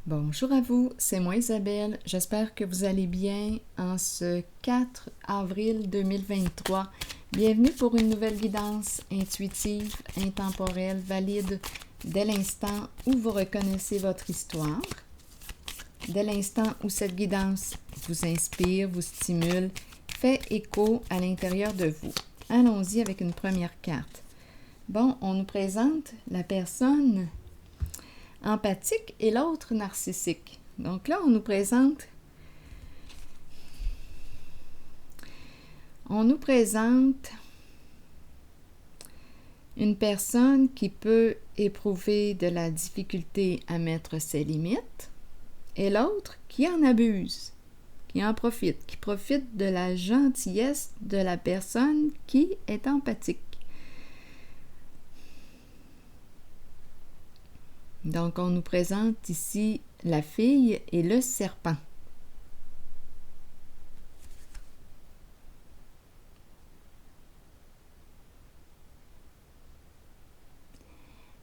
Bonjour à vous, c'est moi Isabelle. J'espère que vous allez bien en ce 4 avril 2023. Bienvenue pour une nouvelle guidance intuitive, intemporelle, valide dès l'instant où vous reconnaissez votre histoire, dès l'instant où cette guidance vous inspire, vous stimule, fait écho à l'intérieur de vous. Allons-y avec une première carte. Bon, on nous présente la personne empathique et l'autre narcissique. Donc là, on nous présente une personne qui peut éprouver de la difficulté à mettre ses limites et l'autre qui en abuse, qui en profite, qui profite de la gentillesse de la personne qui est empathique. Donc, on nous présente ici la fille et le serpent.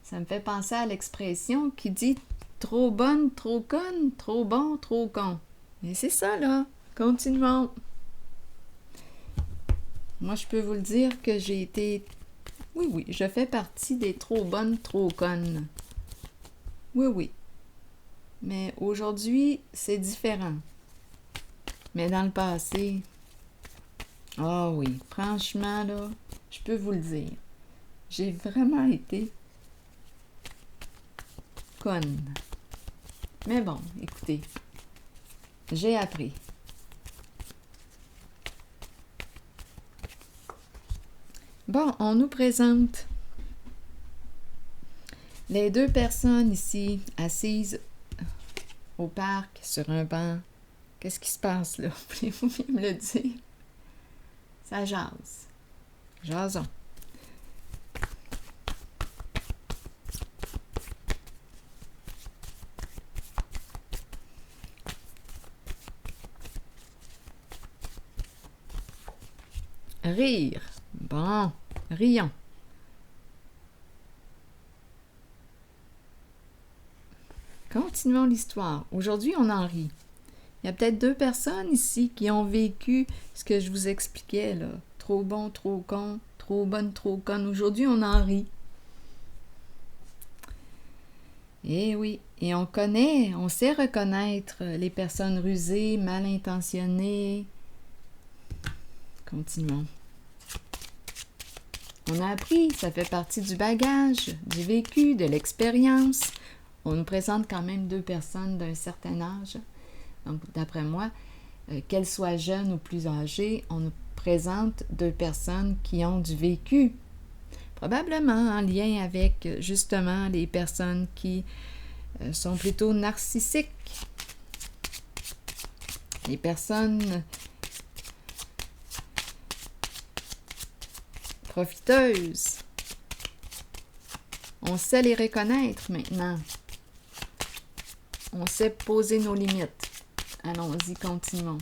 Ça me fait penser à l'expression qui dit « trop bonne, trop conne, trop bon, trop con ». Et c'est ça, là. Continuons. Moi, je peux vous le dire que j'ai été... Oui, je fais partie des trop bonnes, trop connes. Oui. Mais aujourd'hui, c'est différent. Mais dans le passé... Ah oui, franchement, là, je peux vous le dire. J'ai vraiment été conne. Mais bon, écoutez, j'ai appris. Bon, on nous présente les deux personnes ici assises au parc sur un banc. Qu'est-ce qui se passe là? Voulez-vous bien me le dire? Ça jase. Jasons. Rire. Bon, rions. Continuons l'histoire. Aujourd'hui, on en rit. Il y a peut-être deux personnes ici qui ont vécu ce que je vous expliquais, là. Trop bon, trop con, trop bonne, trop conne. Aujourd'hui, on en rit. Eh oui, et on sait reconnaître les personnes rusées, mal intentionnées. Continuons. On a appris, ça fait partie du bagage, du vécu, de l'expérience. On nous présente quand même deux personnes d'un certain âge. Donc, d'après moi, qu'elles soient jeunes ou plus âgées, on nous présente deux personnes qui ont du vécu. Probablement en lien avec, justement, les personnes qui sont plutôt narcissiques. Les personnes profiteuses. On sait les reconnaître maintenant. On sait poser nos limites. Allons-y, continuons.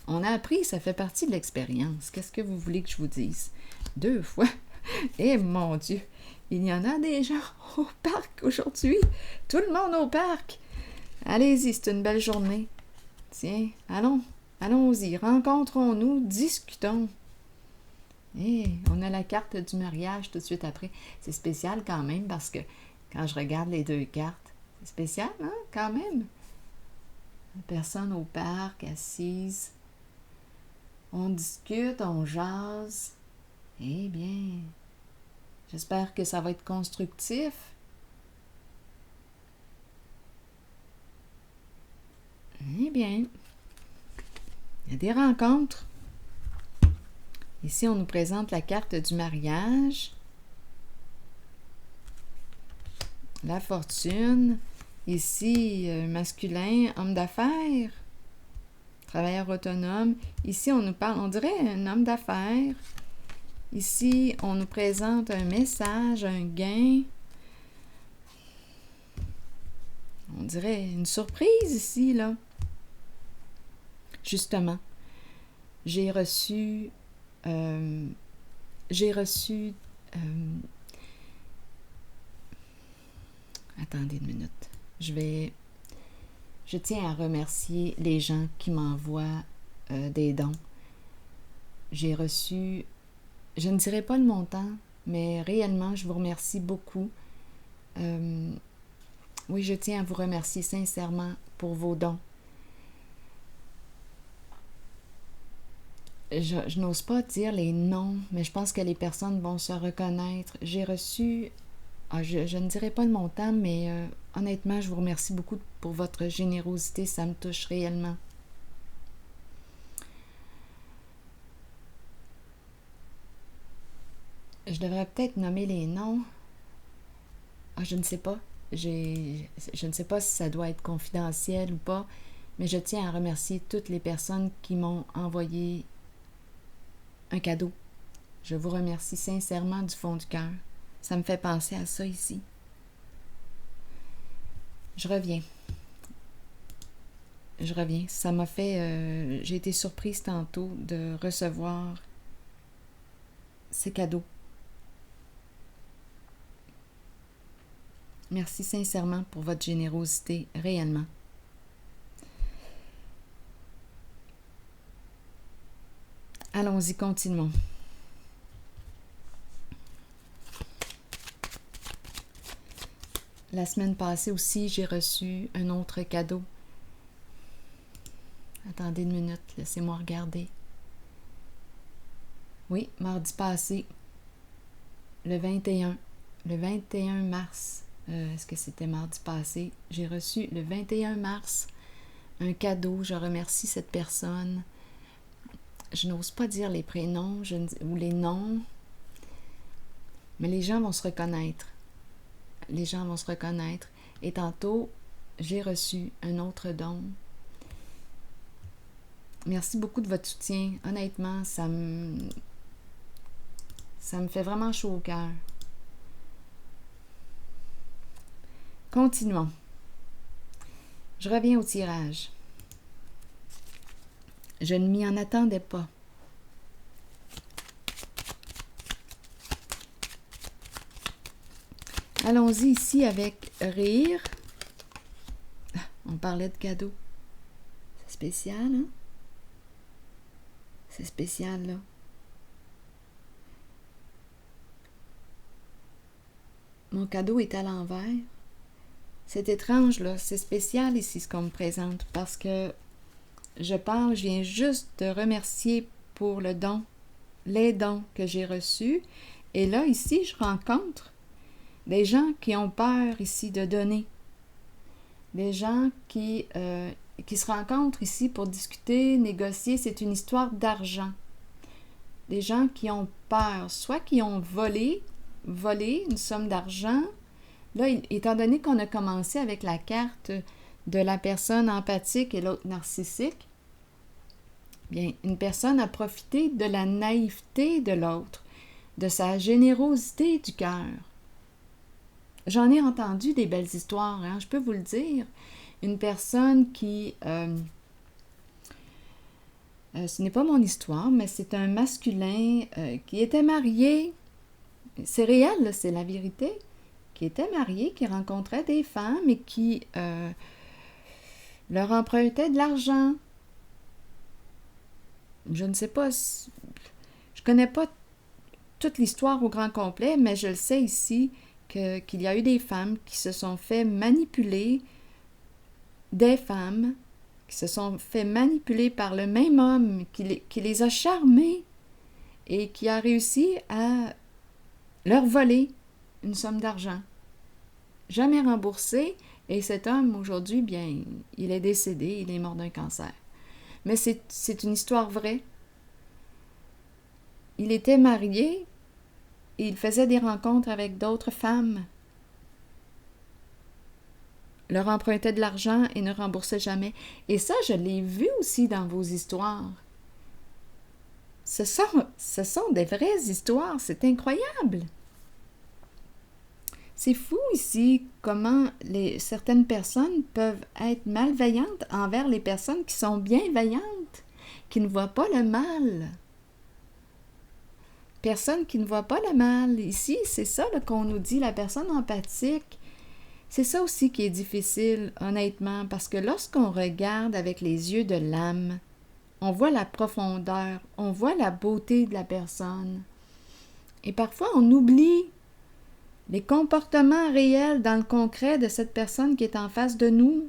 On a appris, ça fait partie de l'expérience. Qu'est-ce que vous voulez que je vous dise? 2 fois. Eh mon Dieu, il y en a des gens au parc aujourd'hui. Tout le monde au parc. Allez-y, c'est une belle journée. Tiens, allons-y, rencontrons-nous, discutons. Et on a la carte du mariage tout de suite après. C'est spécial quand même parce que quand je regarde les deux cartes, c'est spécial, hein, quand même. Une personne au parc, assise. On discute, on jase. Eh bien, j'espère que ça va être constructif. Eh bien, il y a des rencontres. Ici, on nous présente la carte du mariage, la fortune. Ici, masculin, homme d'affaires, travailleur autonome. Ici, on nous parle, on dirait un homme d'affaires. Ici, on nous présente un message, un gain. On dirait une surprise ici, là. Justement, j'ai reçu... attendez une minute. Je vais Je tiens à remercier les gens qui m'envoient des dons. J'ai reçu, je ne dirai pas le montant, mais réellement, je vous remercie beaucoup. Oui, je tiens à vous remercier sincèrement pour vos dons. Je n'ose pas dire les noms, mais je pense que les personnes vont se reconnaître. J'ai reçu, je ne dirai pas le montant, mais honnêtement, je vous remercie beaucoup pour votre générosité. Ça me touche réellement. Je devrais peut-être nommer les noms. Je ne sais pas. Je ne sais pas si ça doit être confidentiel ou pas, mais je tiens à remercier toutes les personnes qui m'ont envoyé un cadeau. Je vous remercie sincèrement du fond du cœur. Ça me fait penser à ça ici. Je reviens. Ça m'a fait... j'ai été surprise tantôt de recevoir ces cadeaux. Merci sincèrement pour votre générosité, réellement. Allons-y, continuons. La semaine passée aussi, j'ai reçu un autre cadeau. Attendez une minute, laissez-moi regarder. Oui, mardi passé, le 21 mars, est-ce que c'était mardi passé? J'ai reçu le 21 mars un cadeau. Je remercie cette personne. Je n'ose pas dire les prénoms ou les noms, mais les gens vont se reconnaître. Les gens vont se reconnaître. Et tantôt, j'ai reçu un autre don. Merci beaucoup de votre soutien. Honnêtement, ça me fait vraiment chaud au cœur. Continuons. Je reviens au tirage. Je ne m'y en attendais pas. Allons-y ici avec rire. On parlait de cadeaux. C'est spécial, hein? C'est spécial, là. Mon cadeau est à l'envers. C'est étrange, là. C'est spécial ici, ce qu'on me présente, parce que je viens juste de remercier pour les dons que j'ai reçus. Et là, ici, je rencontre des gens qui ont peur ici de donner. Des gens qui se rencontrent ici pour discuter, négocier. C'est une histoire d'argent. Des gens qui ont peur, soit qui ont volé une somme d'argent. Là, étant donné qu'on a commencé avec la carte de la personne empathique et l'autre narcissique, bien, une personne a profité de la naïveté de l'autre, de sa générosité du cœur. J'en ai entendu des belles histoires, hein, je peux vous le dire. Une personne qui... ce n'est pas mon histoire, mais c'est un masculin qui était marié. C'est réel, là, c'est la vérité. Qui était marié, qui rencontrait des femmes et qui leur empruntait de l'argent. Je ne sais pas, je connais pas toute l'histoire au grand complet, mais je le sais ici qu'il y a eu des femmes qui se sont fait manipuler, des femmes qui se sont fait manipuler par le même homme qui les a charmées et qui a réussi à leur voler une somme d'argent. Jamais remboursé, et cet homme, aujourd'hui, bien, il est décédé, il est mort d'un cancer. Mais c'est une histoire vraie. Il était marié et il faisait des rencontres avec d'autres femmes. Leur empruntait de l'argent et ne remboursait jamais. Et ça, je l'ai vu aussi dans vos histoires. Ce sont des vraies histoires, c'est incroyable. C'est fou ici comment certaines personnes peuvent être malveillantes envers les personnes qui sont bienveillantes, qui ne voient pas le mal. Personne qui ne voit pas le mal. Ici, c'est ça là, qu'on nous dit, la personne empathique. C'est ça aussi qui est difficile, honnêtement, parce que lorsqu'on regarde avec les yeux de l'âme, on voit la profondeur, on voit la beauté de la personne. Et parfois, on oublie les comportements réels dans le concret de cette personne qui est en face de nous.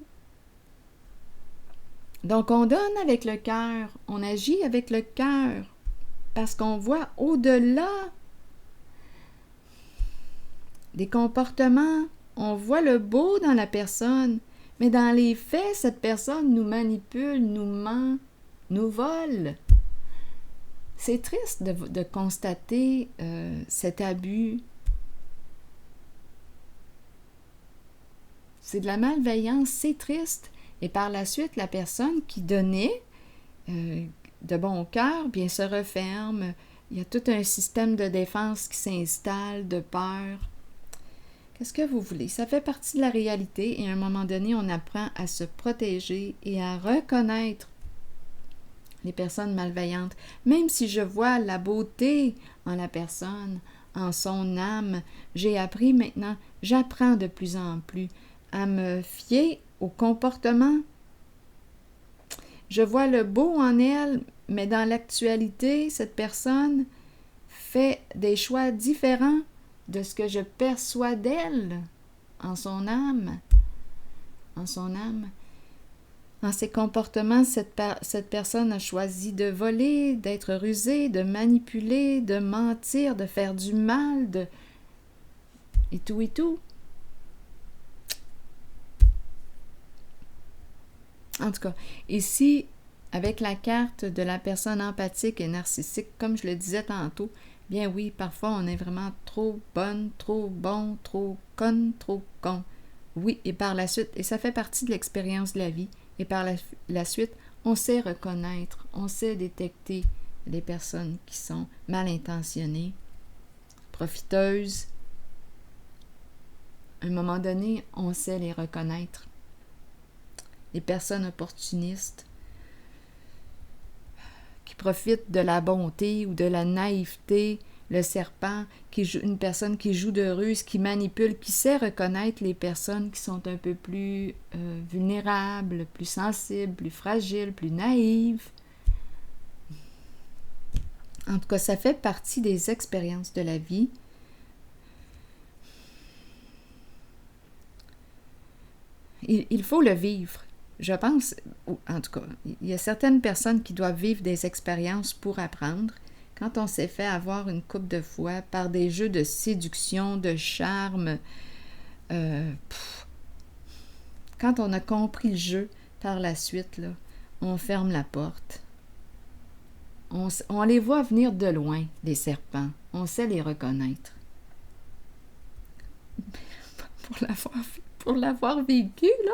Donc, on donne avec le cœur, on agit avec le cœur, parce qu'on voit au-delà des comportements, on voit le beau dans la personne, mais dans les faits, cette personne nous manipule, nous ment, nous vole. C'est triste de constater cet abus. C'est de la malveillance, c'est triste. Et par la suite, la personne qui donnait de bon cœur, bien se referme. Il y a tout un système de défense qui s'installe, de peur. Qu'est-ce que vous voulez? Ça fait partie de la réalité et à un moment donné, on apprend à se protéger et à reconnaître les personnes malveillantes. Même si je vois la beauté en la personne, en son âme, j'ai appris maintenant, j'apprends de plus en plus à me fier au comportement. Je vois le beau en elle, mais dans l'actualité, cette personne fait des choix différents de ce que je perçois d'elle, en son âme. En son âme. En ses comportements, cette personne a choisi de voler, d'être rusée, de manipuler, de mentir, de faire du mal, et tout et tout. En tout cas, ici, avec la carte de la personne empathique et narcissique, comme je le disais tantôt, bien oui, parfois on est vraiment trop bonne, trop bon, trop conne, trop con. Oui, et par la suite, et ça fait partie de l'expérience de la vie, et par la suite, on sait reconnaître, on sait détecter les personnes qui sont mal intentionnées, profiteuses. À un moment donné, on sait les reconnaître. Les personnes opportunistes qui profitent de la bonté ou de la naïveté, le serpent, une personne qui joue de ruse, qui manipule, qui sait reconnaître les personnes qui sont un peu plus vulnérables, plus sensibles, plus fragiles, plus naïves. En tout cas, ça fait partie des expériences de la vie. Il faut le vivre. Je pense, en tout cas, il y a certaines personnes qui doivent vivre des expériences pour apprendre. Quand on s'est fait avoir une couple de fois par des jeux de séduction, de charme, quand on a compris le jeu par la suite, là, on ferme la porte. On les voit venir de loin, les serpents. On sait les reconnaître. Pour l'avoir vécu, là,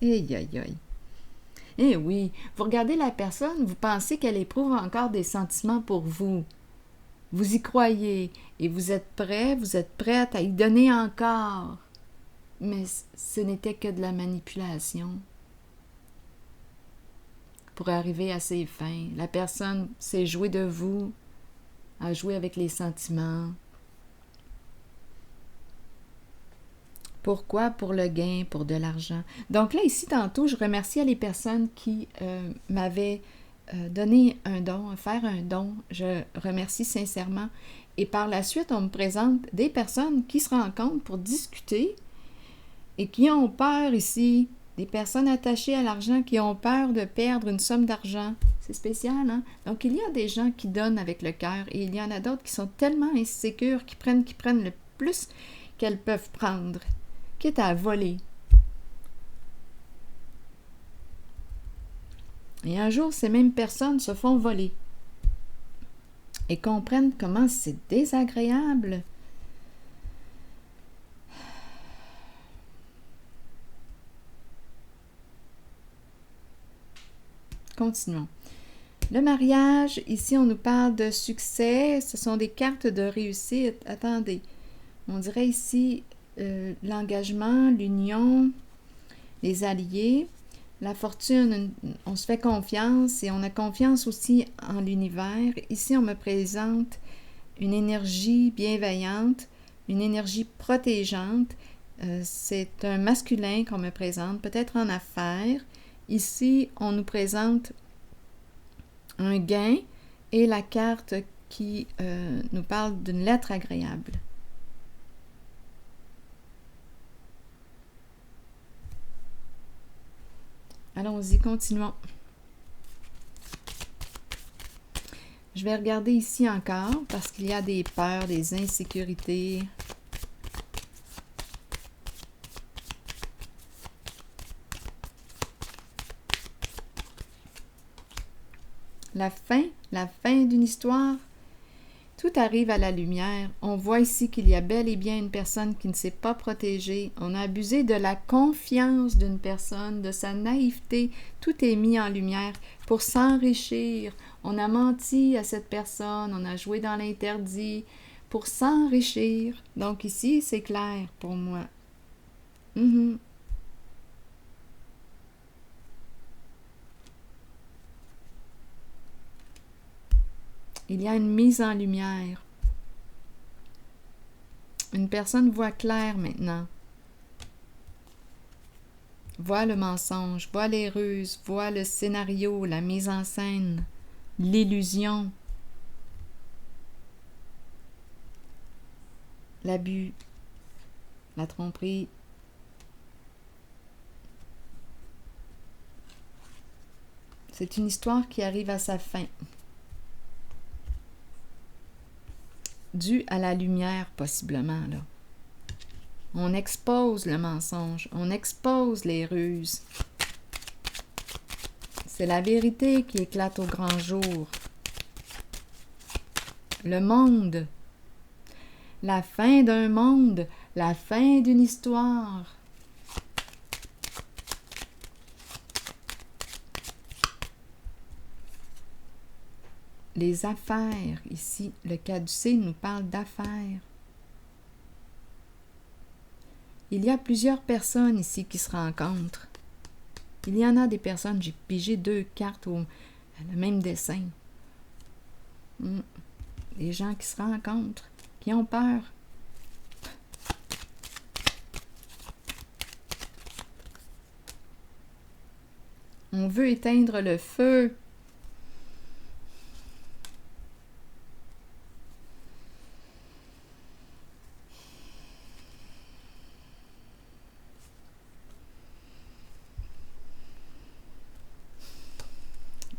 aïe, aïe, aïe. Eh oui, vous regardez la personne, vous pensez qu'elle éprouve encore des sentiments pour vous. Vous y croyez et vous êtes prête à y donner encore. Mais ce n'était que de la manipulation. Pour arriver à ses fins, la personne s'est jouée de vous, a joué avec les sentiments. Pourquoi? Pour le gain, pour de l'argent. Donc là, ici, tantôt, je remerciais les personnes qui m'avaient donné un don, faire un don. Je remercie sincèrement. Et par la suite, on me présente des personnes qui se rencontrent pour discuter et qui ont peur ici. Des personnes attachées à l'argent qui ont peur de perdre une somme d'argent. C'est spécial, hein? Donc, il y a des gens qui donnent avec le cœur et il y en a d'autres qui sont tellement insécures qui prennent le plus qu'elles peuvent prendre, quitte à voler. Et un jour, ces mêmes personnes se font voler et comprennent comment c'est désagréable. Continuons. Le mariage, ici, on nous parle de succès. Ce sont des cartes de réussite. Attendez, on dirait ici l'engagement, l'union, les alliés, la fortune, on se fait confiance et on a confiance aussi en l'univers. Ici, on me présente une énergie bienveillante, une énergie protégeante. c'est un masculin qu'on me présente, peut-être en affaires. Ici, on nous présente un gain et la carte qui nous parle d'une lettre agréable. Allons-y, continuons. Je vais regarder ici encore parce qu'il y a des peurs, des insécurités. La fin d'une histoire. Tout arrive à la lumière. On voit ici qu'il y a bel et bien une personne qui ne s'est pas protégée. On a abusé de la confiance d'une personne, de sa naïveté. Tout est mis en lumière pour s'enrichir. On a menti à cette personne, on a joué dans l'interdit pour s'enrichir. Donc ici, c'est clair pour moi. Il y a une mise en lumière. Une personne voit clair maintenant. Voit le mensonge, voit les ruses, voit le scénario, la mise en scène, l'illusion, l'abus, la tromperie. C'est une histoire qui arrive à sa fin. Dû à la lumière, possiblement, là. On expose le mensonge, on expose les ruses. C'est la vérité qui éclate au grand jour. Le monde, la fin d'un monde, la fin d'une histoire. Les affaires, ici, le caducée nous parle d'affaires. Il y a plusieurs personnes ici qui se rencontrent. Il y en a des personnes, j'ai pigé 2 cartes le même dessin. Des gens qui se rencontrent, qui ont peur. On veut éteindre le feu.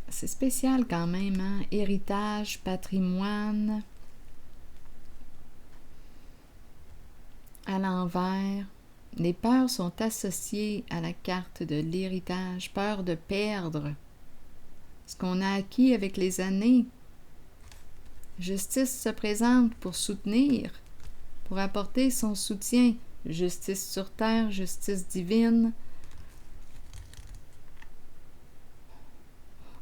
C'est spécial quand même, hein? Héritage, patrimoine, à l'envers. Les peurs sont associées à la carte de l'héritage, peur de perdre ce qu'on a acquis avec les années. Justice se présente pour soutenir, pour apporter son soutien. Justice sur terre, justice divine.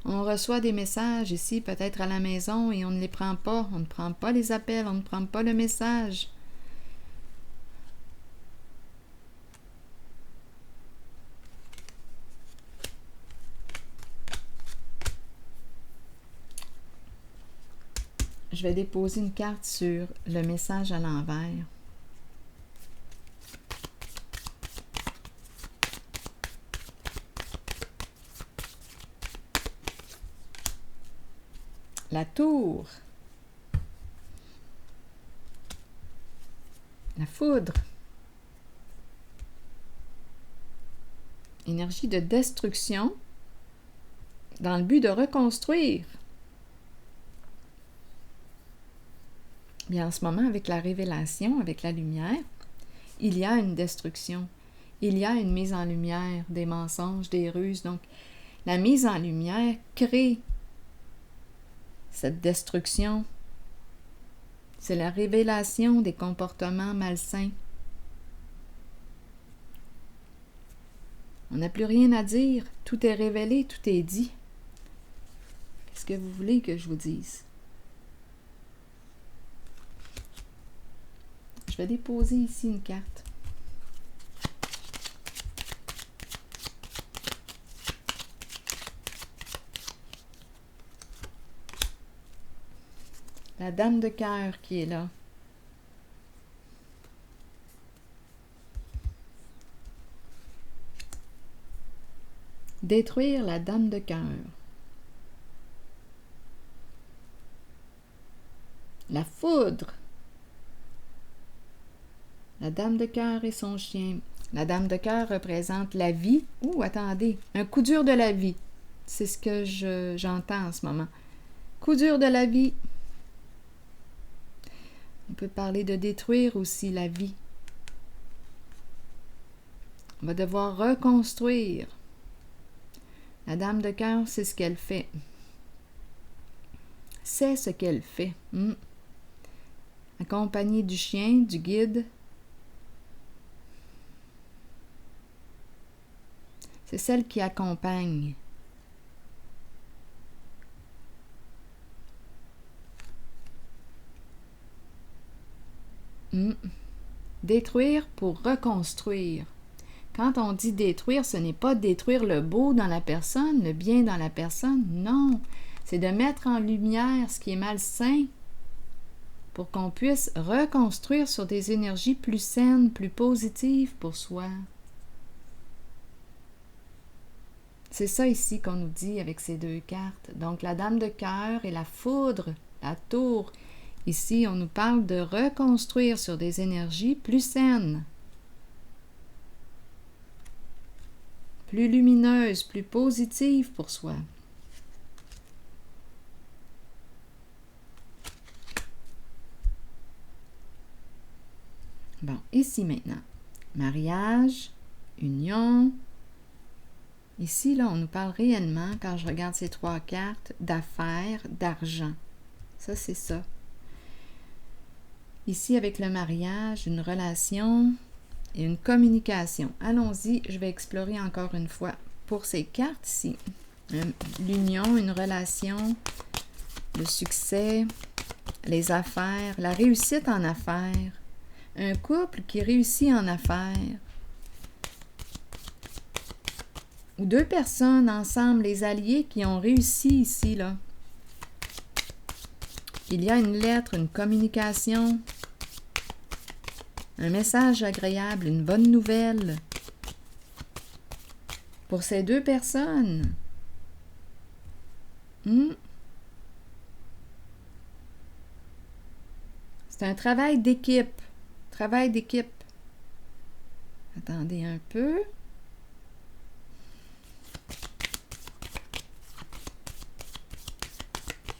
On reçoit des messages ici, peut-être à la maison, et on ne les prend pas. On ne prend pas les appels, on ne prend pas le message. Je vais déposer une carte sur le message à l'envers. La tour. La foudre. Énergie de destruction dans le but de reconstruire. Bien, en ce moment, avec la révélation, avec la lumière, il y a une destruction. Il y a une mise en lumière des mensonges, des ruses. Donc, la mise en lumière crée cette destruction. C'est la révélation des comportements malsains. On n'a plus rien à dire. Tout est révélé, tout est dit. Qu'est-ce que vous voulez que je vous dise? Je vais déposer ici une carte. La dame de cœur qui est là. Détruire la dame de cœur. La foudre. La dame de cœur et son chien. La dame de cœur représente la vie. Ouh, attendez, un coup dur de la vie. C'est ce que j'entends en ce moment. Coup dur de la vie. On peut parler de détruire aussi la vie. On va devoir reconstruire. La dame de cœur, c'est ce qu'elle fait. C'est ce qu'elle fait. Accompagnée du chien, du guide. C'est celle qui accompagne. Détruire pour reconstruire. Quand on dit détruire, ce n'est pas détruire le beau dans la personne, le bien dans la personne, non. C'est de mettre en lumière ce qui est malsain pour qu'on puisse reconstruire sur des énergies plus saines, plus positives pour soi. C'est ça ici qu'on nous dit avec ces deux cartes. Donc la dame de cœur et la foudre, la tour. Ici, on nous parle de reconstruire sur des énergies plus saines, plus lumineuses, plus positives pour soi. Bon, ici maintenant, mariage, union. Ici, là, on nous parle réellement, quand je regarde ces trois cartes, d'affaires, d'argent. Ça, c'est ça. Ici, avec le mariage, une relation et une communication. Allons-y, je vais explorer encore une fois pour ces cartes ici. L'union, une relation, le succès, les affaires, la réussite en affaires, un couple qui réussit en affaires, ou deux personnes ensemble, les alliés qui ont réussi ici, là. Il y a une lettre, une communication, un message agréable, une bonne nouvelle pour ces deux personnes. C'est un travail d'équipe. Travail d'équipe. Attendez un peu.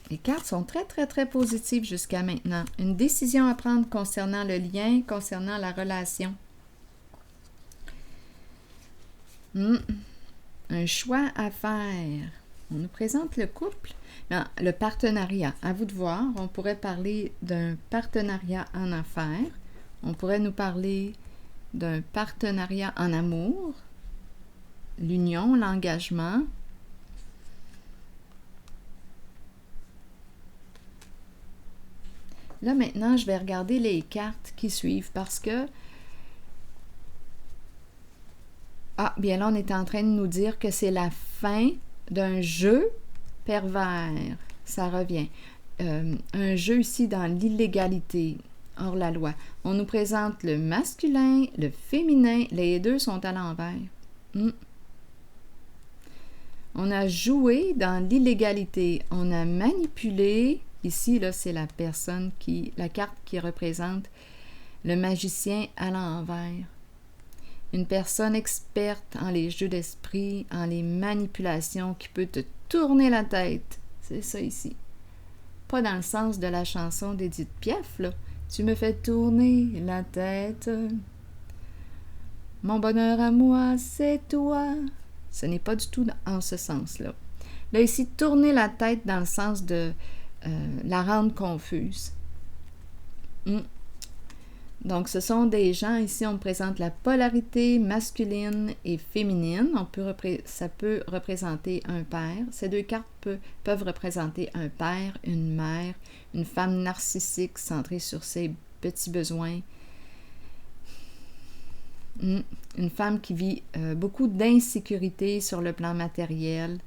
Les cartes sont très, très, très positives jusqu'à maintenant. Une décision à prendre concernant le lien, concernant la relation. Un choix à faire. On nous présente le couple. Non, le partenariat. À vous de voir. On pourrait parler d'un partenariat en affaires. On pourrait nous parler d'un partenariat en amour. L'union, l'engagement. Là, maintenant, je vais regarder les cartes qui suivent parce que... Ah, bien là, on est en train de nous dire que c'est la fin d'un jeu pervers. Ça revient. Un jeu ici dans l'illégalité, hors la loi. On nous présente le masculin, le féminin. Les deux sont à l'envers. On a joué dans l'illégalité. On a manipulé... Ici, là, c'est la personne la carte qui représente le magicien à l'envers. Une personne experte en les jeux d'esprit, en les manipulations, qui peut te tourner la tête. C'est ça ici. Pas dans le sens de la chanson d'Édith Piaf, là. Tu me fais tourner la tête. Mon bonheur à moi, c'est toi. Ce n'est pas du tout en ce sens-là. Là, ici, tourner la tête dans le sens de... la rendre confuse. Donc, ce sont des gens, ici, on présente la polarité masculine et féminine. Ça peut représenter un père. Ces deux cartes peuvent représenter un père, une mère, une femme narcissique centrée sur ses petits besoins. Une femme qui vit beaucoup d'insécurité sur le plan matériel,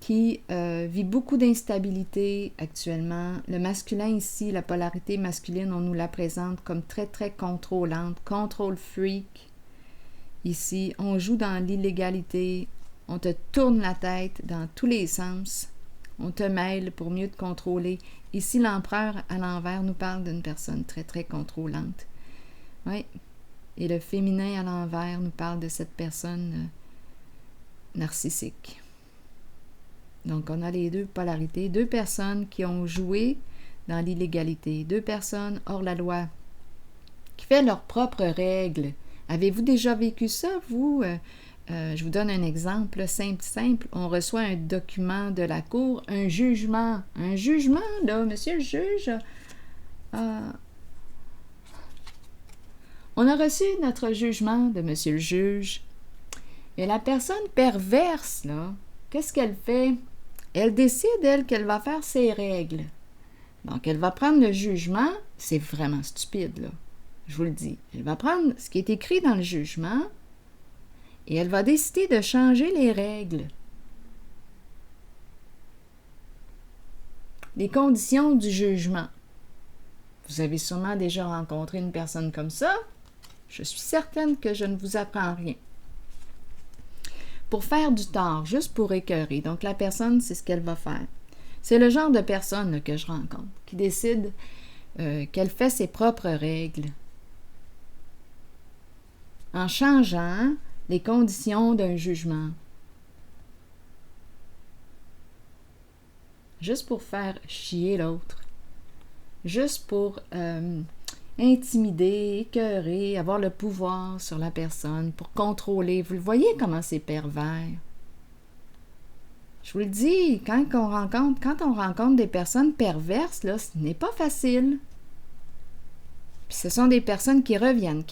qui vit beaucoup d'instabilité actuellement. Le masculin ici, la polarité masculine, on nous la présente comme très, très contrôlante, control freak, Ici, on joue dans l'illégalité, on te tourne la tête dans tous les sens, on te mêle pour mieux te contrôler. Ici, l'empereur à l'envers nous parle d'une personne très, très contrôlante. Oui. Et le féminin à l'envers nous parle de cette personne narcissique. Donc, on a les deux polarités, deux personnes qui ont joué dans l'illégalité, deux personnes hors la loi, qui font leurs propres règles. Avez-vous déjà vécu ça, vous? Je vous donne un exemple simple. On reçoit un document de la cour, un jugement. Un jugement, là, monsieur le juge. On a reçu notre jugement de monsieur le juge. Et la personne perverse, là, qu'est-ce qu'elle fait? Elle décide, elle, qu'elle va faire ses règles. Donc, elle va prendre le jugement. C'est vraiment stupide, là. Je vous le dis. Elle va prendre ce qui est écrit dans le jugement et elle va décider de changer les règles. Les conditions du jugement. Vous avez sûrement déjà rencontré une personne comme ça. Je suis certaine que je ne vous apprends rien. Pour faire du tort, juste pour écœurer. Donc, la personne, c'est ce qu'elle va faire. C'est le genre de personne là, que je rencontre, qui décide qu'elle fait ses propres règles en changeant les conditions d'un jugement. Juste pour faire chier l'autre. Juste pour intimider, écœurer, avoir le pouvoir sur la personne, pour contrôler. Vous le voyez comment c'est pervers. Je vous le dis, quand on rencontre des personnes perverses, là, ce n'est pas facile. Puis ce sont des personnes qui reviennent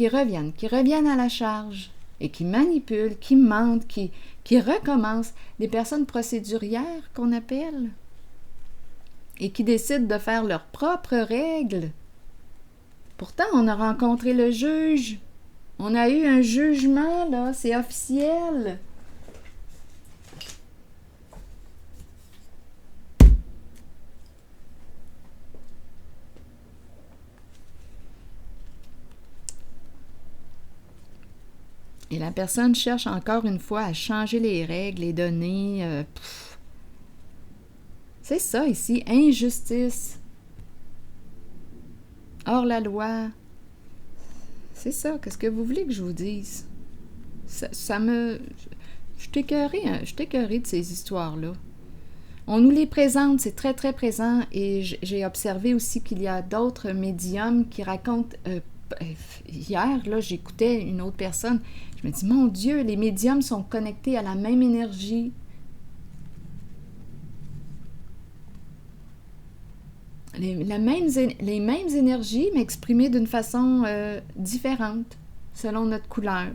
à la charge et qui manipulent, qui mentent, qui recommencent. Des personnes procédurières qu'on appelle et qui décident de faire leurs propres règles. Pourtant, on a rencontré le juge. On a eu un jugement, là, c'est officiel. Et la personne cherche encore une fois à changer les règles, les données. C'est ça ici, injustice. Hors la loi. C'est ça, qu'est-ce que vous voulez que je vous dise? Ça me... Je suis écœurée de ces histoires-là. On nous les présente, c'est très, très présent. Et j'ai observé aussi qu'il y a d'autres médiums qui racontent... hier, là, j'écoutais une autre personne. Je me dis, mon Dieu, les médiums sont connectés à la même énergie. Les mêmes énergies, mais exprimées d'une façon différente, selon notre couleur.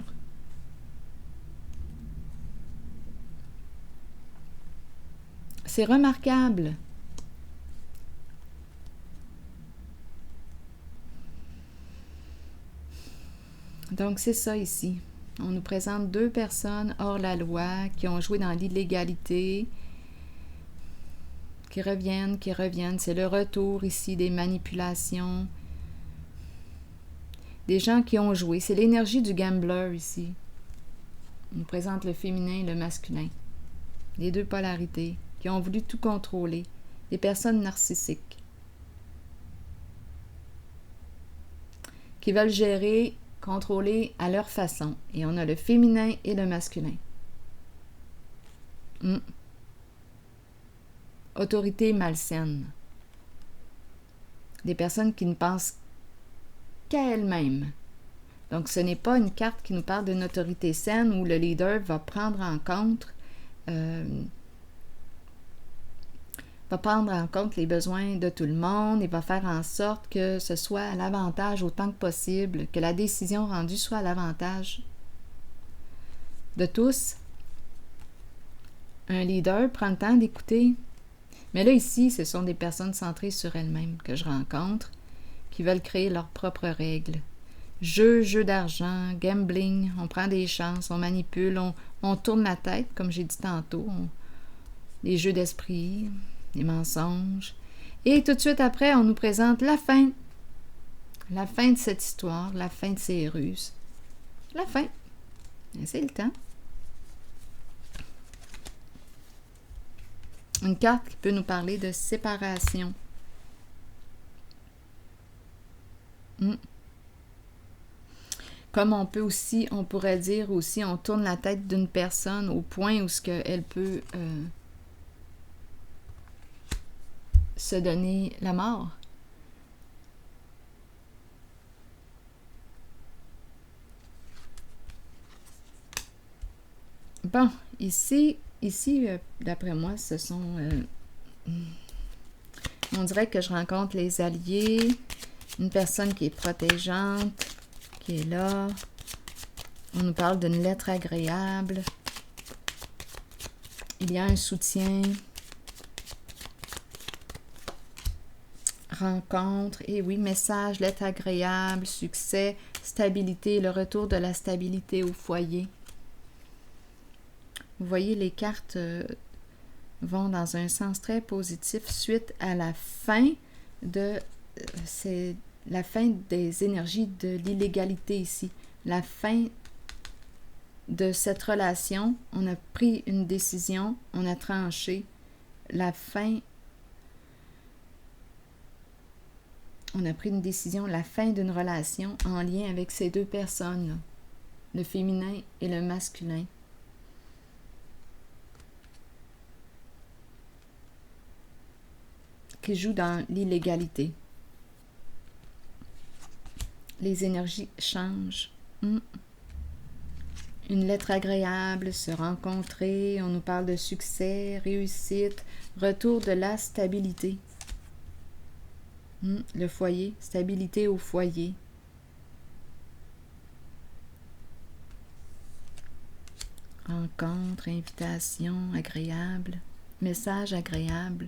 C'est remarquable. Donc, c'est ça ici. On nous présente deux personnes hors la loi qui ont joué dans l'illégalité, qui reviennent. C'est le retour ici des manipulations. Des gens qui ont joué. C'est l'énergie du gambler ici. On nous présente le féminin et le masculin. Les deux polarités qui ont voulu tout contrôler. Des personnes narcissiques qui veulent gérer, contrôler à leur façon. Et on a le féminin et le masculin. Autorité malsaine. Des personnes qui ne pensent qu'à elles-mêmes. Donc, ce n'est pas une carte qui nous parle d'une autorité saine où le leader va prendre en compte les besoins de tout le monde et va faire en sorte que ce soit à l'avantage autant que possible, que la décision rendue soit à l'avantage de tous. Un leader prend le temps d'écouter. Mais là, ici, ce sont des personnes centrées sur elles-mêmes que je rencontre, qui veulent créer leurs propres règles. Jeu d'argent, gambling, on prend des chances, on manipule, on tourne la tête, comme j'ai dit tantôt, les jeux d'esprit, les mensonges. Et tout de suite après, on nous présente la fin. La fin de cette histoire, la fin de ces ruses. La fin. C'est le temps. Une carte qui peut nous parler de séparation. Comme on pourrait dire aussi, on tourne la tête d'une personne au point où elle peut se donner la mort. Bon, ici, d'après moi, ce sont... on dirait que je rencontre les alliés, une personne qui est protégeante, qui est là. On nous parle d'une lettre agréable. Il y a un soutien. Rencontre. Et oui, message, lettre agréable, succès, stabilité, le retour de la stabilité au foyer. Vous voyez, les cartes vont dans un sens très positif suite à la fin c'est la fin des énergies de l'illégalité ici. La fin de cette relation, on a pris une décision, on a tranché. La fin, on a pris une décision, la fin d'une relation en lien avec ces deux personnes, le féminin et le masculin. Qui jouent dans l'illégalité. Les énergies changent. Une lettre agréable, se rencontrer, on nous parle de succès, réussite, retour de la stabilité. Le foyer, stabilité au foyer. Rencontre, invitation, agréable, message agréable.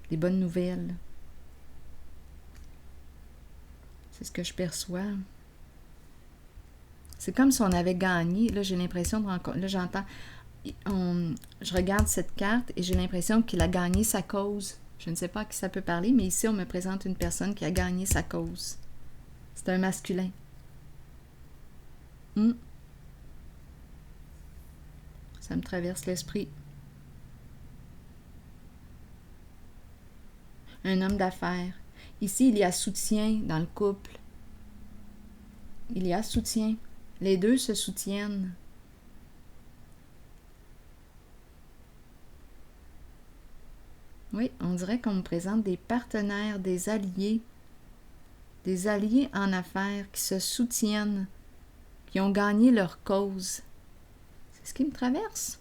Des bonnes nouvelles. C'est ce que je perçois. C'est comme si on avait gagné. Là, j'ai l'impression de rencontrer. Là, j'entends. Je regarde cette carte et j'ai l'impression qu'il a gagné sa cause. Je ne sais pas à qui ça peut parler, mais ici, on me présente une personne qui a gagné sa cause. C'est un masculin. Ça me traverse l'esprit. Un homme d'affaires. Ici, il y a soutien dans le couple. Il y a soutien. Les deux se soutiennent. Oui, on dirait qu'on me présente des partenaires, des alliés en affaires qui se soutiennent, qui ont gagné leur cause. C'est ce qui me traverse.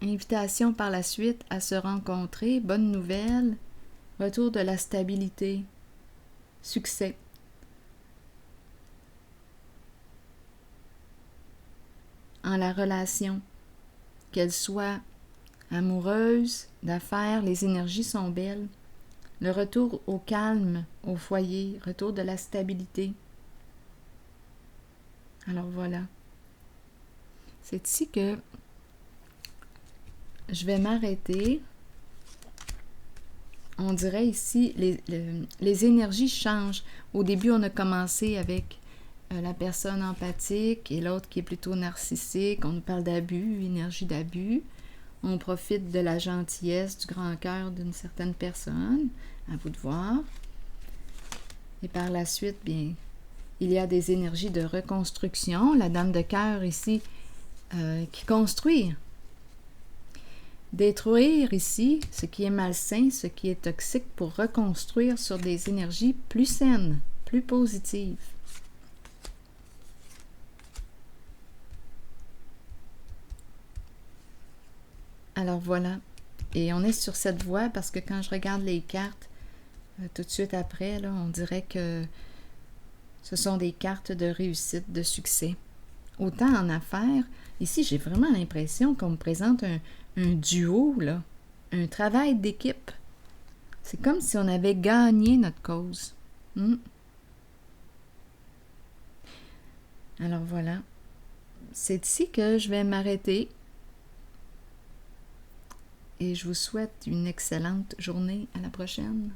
Invitation par la suite à se rencontrer, bonne nouvelle, retour de la stabilité, succès. En la relation, qu'elle soit amoureuse, d'affaires, les énergies sont belles. Le retour au calme, au foyer, retour de la stabilité. Alors voilà. C'est ici que je vais m'arrêter. On dirait ici, les énergies changent. Au début, on a commencé avec la personne empathique et l'autre qui est plutôt narcissique. On nous parle d'abus, énergie d'abus. On profite de la gentillesse, du grand cœur d'une certaine personne. À vous de voir. Et par la suite, bien, il y a des énergies de reconstruction. La dame de cœur ici qui construit. Détruire ici ce qui est malsain, ce qui est toxique pour reconstruire sur des énergies plus saines, plus positives. Alors voilà. Et on est sur cette voie parce que quand je regarde les cartes, tout de suite après, là, on dirait que ce sont des cartes de réussite, de succès. Autant en affaires, ici j'ai vraiment l'impression qu'on me présente un duo, là, un travail d'équipe. C'est comme si on avait gagné notre cause. Alors voilà. C'est ici que je vais m'arrêter. Et je vous souhaite une excellente journée. À la prochaine.